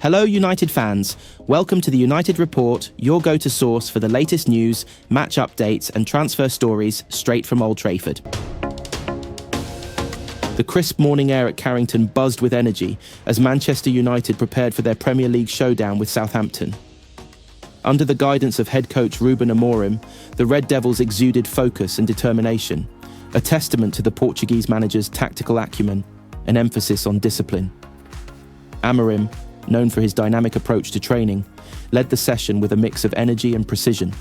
Hello United fans, welcome to the United Report, your go-to source for the latest news, match updates and transfer stories straight from Old Trafford. The crisp morning air at Carrington buzzed with energy as Manchester United prepared for their Premier League showdown with Southampton. Under the guidance of head coach Ruben Amorim, the Red Devils exuded focus and determination, a testament to the Portuguese manager's tactical acumen and emphasis on discipline. Amorim, known for his dynamic approach to training, led the session with a mix of energy and precision.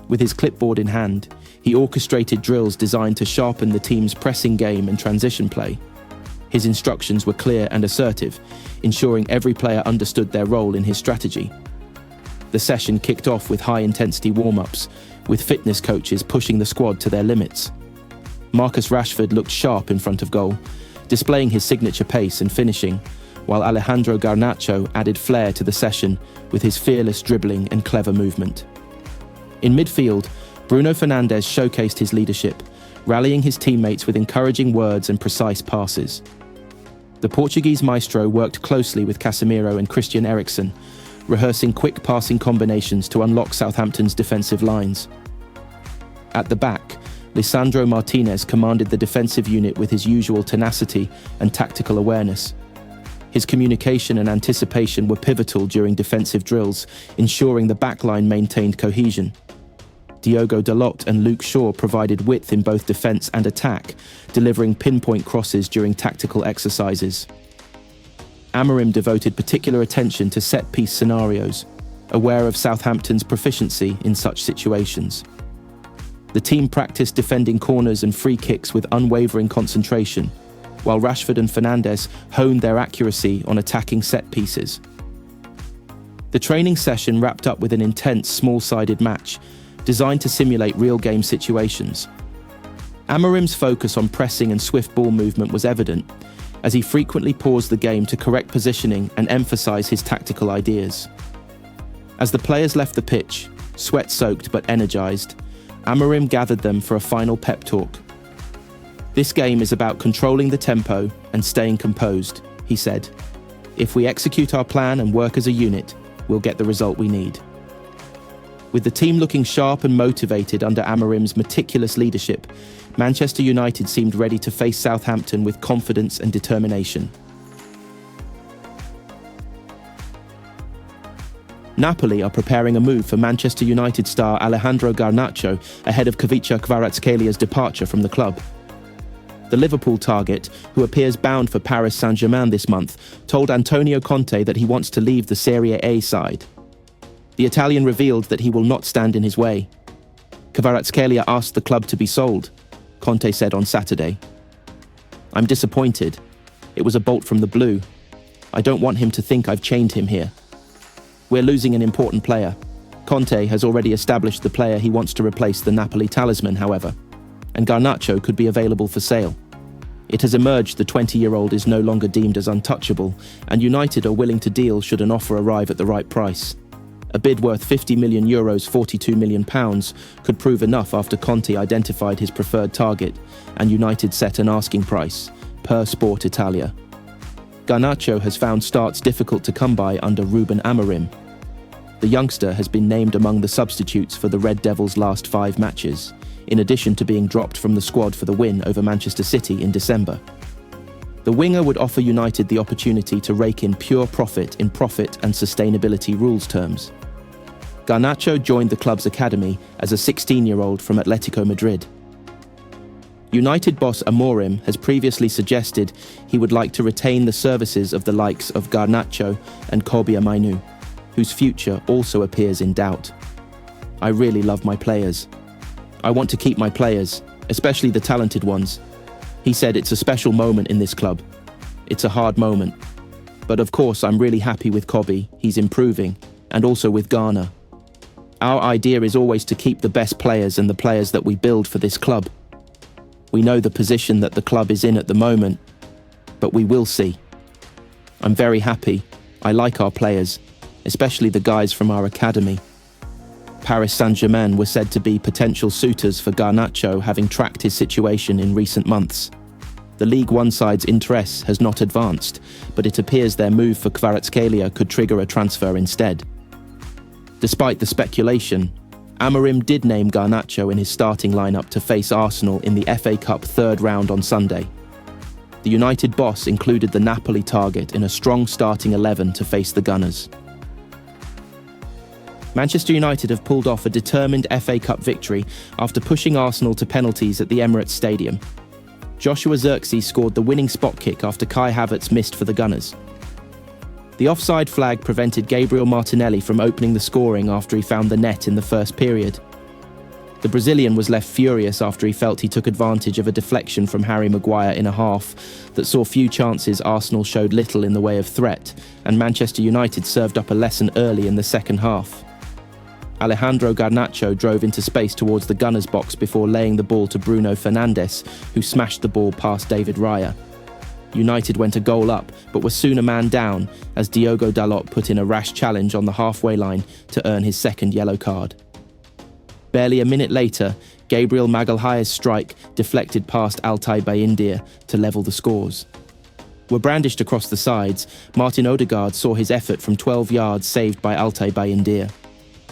With his clipboard in hand, he orchestrated drills designed to sharpen the team's pressing game and transition play. His instructions were clear and assertive, ensuring every player understood their role in his strategy. The session kicked off with high-intensity warm-ups, with fitness coaches pushing the squad to their limits. Marcus Rashford looked sharp in front of goal, displaying his signature pace and finishing, while Alejandro Garnacho added flair to the session with his fearless dribbling and clever movement. In midfield, Bruno Fernandes showcased his leadership, rallying his teammates with encouraging words and precise passes. The Portuguese maestro worked closely with Casemiro and Christian Eriksen, rehearsing quick passing combinations to unlock Southampton's defensive lines. At the back, Lisandro Martinez commanded the defensive unit with his usual tenacity and tactical awareness. His communication and anticipation were pivotal during defensive drills, ensuring the backline maintained cohesion. Diogo Dalot and Luke Shaw provided width in both defence and attack, delivering pinpoint crosses during tactical exercises. Amorim devoted particular attention to set-piece scenarios, aware of Southampton's proficiency in such situations. The team practiced defending corners and free kicks with unwavering concentration, while Rashford and Fernandes honed their accuracy on attacking set pieces. The training session wrapped up with an intense small-sided match, designed to simulate real game situations. Amorim's focus on pressing and swift ball movement was evident, as he frequently paused the game to correct positioning and emphasize his tactical ideas. As the players left the pitch, sweat-soaked but energized, Amorim gathered them for a final pep talk. "This game is about controlling the tempo and staying composed," he said. "If we execute our plan and work as a unit, we'll get the result we need." With the team looking sharp and motivated under Amorim's meticulous leadership, Manchester United seemed ready to face Southampton with confidence and determination. Napoli are preparing a move for Manchester United star Alejandro Garnacho ahead of Khvicha Kvaratskhelia departure from the club. The Liverpool target, who appears bound for Paris Saint-Germain this month, told Antonio Conte that he wants to leave the Serie A side. The Italian revealed that he will not stand in his way. Kvaratskhelia asked the club to be sold, Conte said on Saturday. "I'm disappointed. It was a bolt from the blue. I don't want him to think I've chained him here. We're losing an important player." Conte has already established the player he wants to replace the Napoli talisman, however, and Garnacho could be available for sale. It has emerged the 20-year-old is no longer deemed as untouchable, and United are willing to deal should an offer arrive at the right price. A bid worth €50 million, £42 million, could prove enough after Conte identified his preferred target, and United set an asking price, per Sport Italia. Garnacho has found starts difficult to come by under Ruben Amorim. The youngster has been named among the substitutes for the Red Devils' last 5 matches, in addition to being dropped from the squad for the win over Manchester City in December. The winger would offer United the opportunity to rake in pure profit in profit and sustainability rules terms. Garnacho joined the club's academy as a 16-year-old from Atletico Madrid. United boss Amorim has previously suggested he would like to retain the services of the likes of Garnacho and Kobbie Mainoo, whose future also appears in doubt. "I really love my players. I want to keep my players, especially the talented ones." He said it's a special moment in this club. "It's a hard moment. But of course I'm really happy with Kobbie, he's improving, and also with Garner. Our idea is always to keep the best players and the players that we build for this club. We know the position that the club is in at the moment, but we will see. I'm very happy. I like our players, especially the guys from our academy." Paris Saint-Germain were said to be potential suitors for Garnacho, having tracked his situation in recent months. The League One side's interest has not advanced, but it appears their move for Kvaratskhelia could trigger a transfer instead. Despite the speculation, Amorim did name Garnacho in his starting lineup to face Arsenal in the FA Cup third round on Sunday. The United boss included the Napoli target in a strong starting 11 to face the Gunners. Manchester United have pulled off a determined FA Cup victory after pushing Arsenal to penalties at the Emirates Stadium. Joshua Zirkzee scored the winning spot kick after Kai Havertz missed for the Gunners. The offside flag prevented Gabriel Martinelli from opening the scoring after he found the net in the first period. The Brazilian was left furious after he felt he took advantage of a deflection from Harry Maguire in a half that saw few chances. Arsenal showed little in the way of threat, and Manchester United served up a lesson early in the second half. Alejandro Garnacho drove into space towards the Gunners' box before laying the ball to Bruno Fernandes, who smashed the ball past David Raya. United went a goal up, but were soon a man down as Diogo Dalot put in a rash challenge on the halfway line to earn his second yellow card. Barely a minute later, Gabriel Magalhaes' strike deflected past Altay Bayindir to level the scores. Were brandished across the sides, Martin Odegaard saw his effort from 12 yards saved by Altay Bayindir.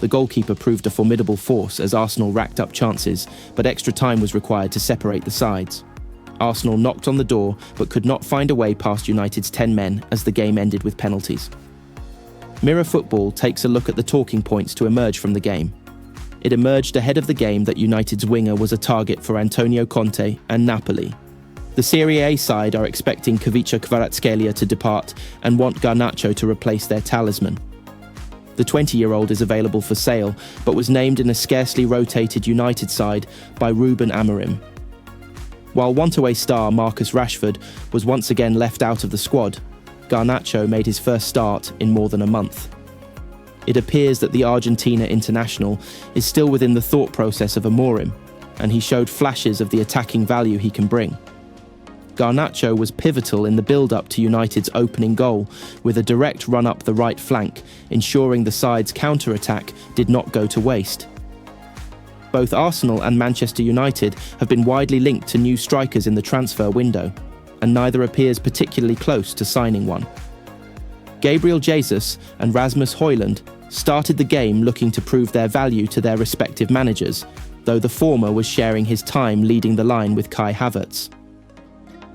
The goalkeeper proved a formidable force as Arsenal racked up chances, but extra time was required to separate the sides. Arsenal knocked on the door but could not find a way past United's 10 men as the game ended with penalties. Mirror Football takes a look at the talking points to emerge from the game. It emerged ahead of the game that United's winger was a target for Antonio Conte and Napoli. The Serie A side are expecting Ivica Kvaratskhelia to depart and want Garnacho to replace their talisman. The 20-year-old is available for sale, but was named in a scarcely rotated United side by Ruben Amorim. While want-away star Marcus Rashford was once again left out of the squad, Garnacho made his first start in more than a month. It appears that the Argentina international is still within the thought process of Amorim, and he showed flashes of the attacking value he can bring. Garnacho was pivotal in the build-up to United's opening goal, with a direct run up the right flank, ensuring the side's counter-attack did not go to waste. Both Arsenal and Manchester United have been widely linked to new strikers in the transfer window, and neither appears particularly close to signing one. Gabriel Jesus and Rasmus Højlund started the game looking to prove their value to their respective managers, though the former was sharing his time leading the line with Kai Havertz.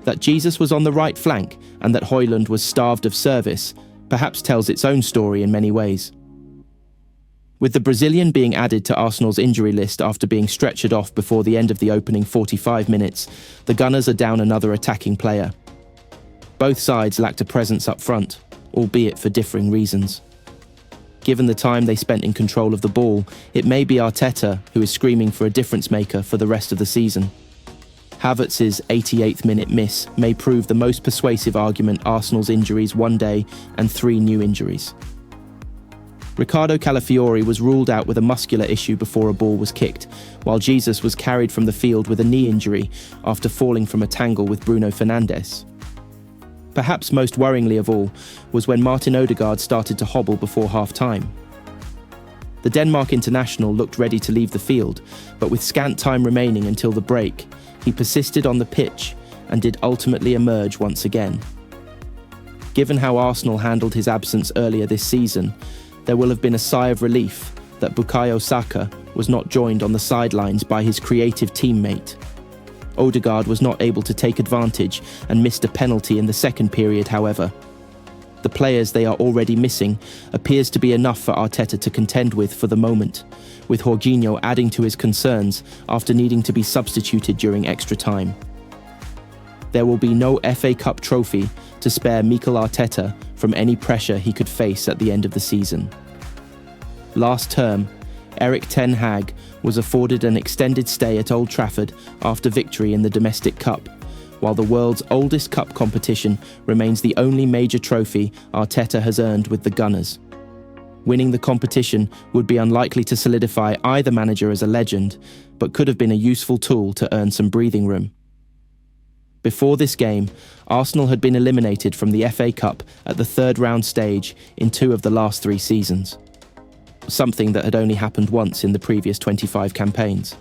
That Jesus was on the right flank and that Højlund was starved of service perhaps tells its own story in many ways. With the Brazilian being added to Arsenal's injury list after being stretchered off before the end of the opening 45 minutes, the Gunners are down another attacking player. Both sides lacked a presence up front, albeit for differing reasons. Given the time they spent in control of the ball, it may be Arteta who is screaming for a difference maker for the rest of the season. Havertz's 88th minute miss may prove the most persuasive argument Arsenal's injuries one day and 3 new injuries. Ricardo Calafiori was ruled out with a muscular issue before a ball was kicked, while Jesus was carried from the field with a knee injury after falling from a tangle with Bruno Fernandes. Perhaps most worryingly of all was when Martin Odegaard started to hobble before half-time. The Denmark international looked ready to leave the field, but with scant time remaining until the break, he persisted on the pitch and did ultimately emerge once again. Given how Arsenal handled his absence earlier this season, there will have been a sigh of relief that Bukayo Saka was not joined on the sidelines by his creative teammate. Odegaard was not able to take advantage and missed a penalty in the second period, however. The players they are already missing appears to be enough for Arteta to contend with for the moment, with Jorginho adding to his concerns after needing to be substituted during extra time. There will be no FA Cup trophy to spare Mikel Arteta from any pressure he could face at the end of the season. Last term, Erik ten Hag was afforded an extended stay at Old Trafford after victory in the domestic cup, while the world's oldest cup competition remains the only major trophy Arteta has earned with the Gunners. Winning the competition would be unlikely to solidify either manager as a legend, but could have been a useful tool to earn some breathing room. Before this game, Arsenal had been eliminated from the FA Cup at the third round stage in 2 of the last 3 seasons, something that had only happened once in the previous 25 campaigns.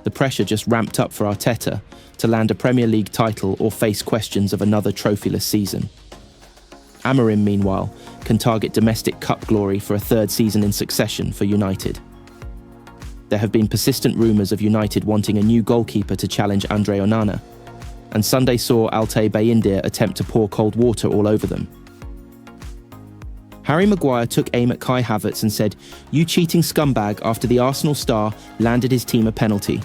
the pressure just ramped up for Arteta to land a Premier League title or face questions of another trophyless season. Amorim, meanwhile, can target domestic cup glory for a third season in succession for United. There have been persistent rumours of United wanting a new goalkeeper to challenge Andre Onana, and Sunday saw Altay Bayindir attempt to pour cold water all over them. Harry Maguire took aim at Kai Havertz and said, "You cheating scumbag," after the Arsenal star landed his team a penalty.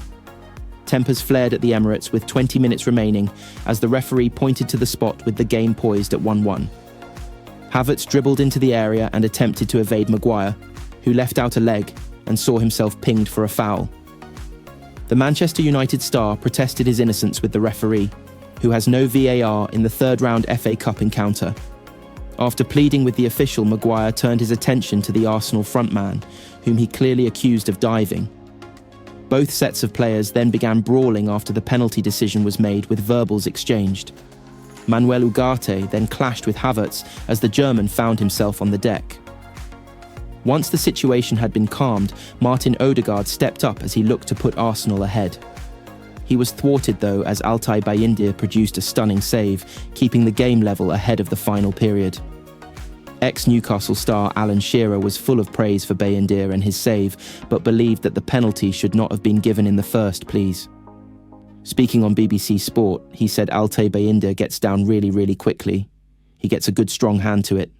Tempers flared at the Emirates with 20 minutes remaining as the referee pointed to the spot with the game poised at 1-1. Havertz dribbled into the area and attempted to evade Maguire, who left out a leg and saw himself pinged for a foul. The Manchester United star protested his innocence with the referee, who has no VAR in the third-round FA Cup encounter. After pleading with the official, Maguire turned his attention to the Arsenal frontman, whom he clearly accused of diving. Both sets of players then began brawling after the penalty decision was made, with verbals exchanged. Manuel Ugarte then clashed with Havertz as the German found himself on the deck. Once the situation had been calmed, Martin Odegaard stepped up as he looked to put Arsenal ahead. He was thwarted though as Altay Bayindir produced a stunning save, keeping the game level ahead of the final period. Ex-Newcastle star Alan Shearer was full of praise for Bayindir and his save, but believed that the penalty should not have been given in the first place. Speaking on BBC Sport, he said Altay Bayindir gets down really quickly. He gets a good strong hand to it.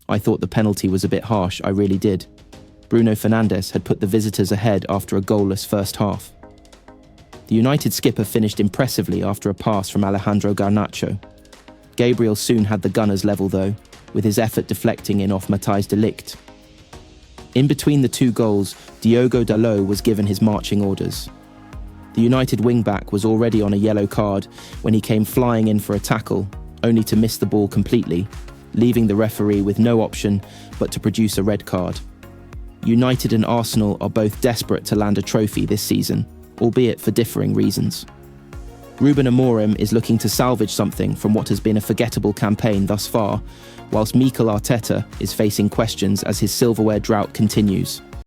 I thought the penalty was a bit harsh, I really did. Bruno Fernandes had put the visitors ahead after a goalless first half. The United skipper finished impressively after a pass from Alejandro Garnacho. Gabriel soon had the Gunners level though, with his effort deflecting in off Matthijs de Ligt. In between the two goals, Diogo Dalot was given his marching orders. The United wing-back was already on a yellow card when he came flying in for a tackle, only to miss the ball completely, leaving the referee with no option but to produce a red card. United and Arsenal are both desperate to land a trophy this season, albeit for differing reasons. Ruben Amorim is looking to salvage something from what has been a forgettable campaign thus far, whilst Mikel Arteta is facing questions as his silverware drought continues.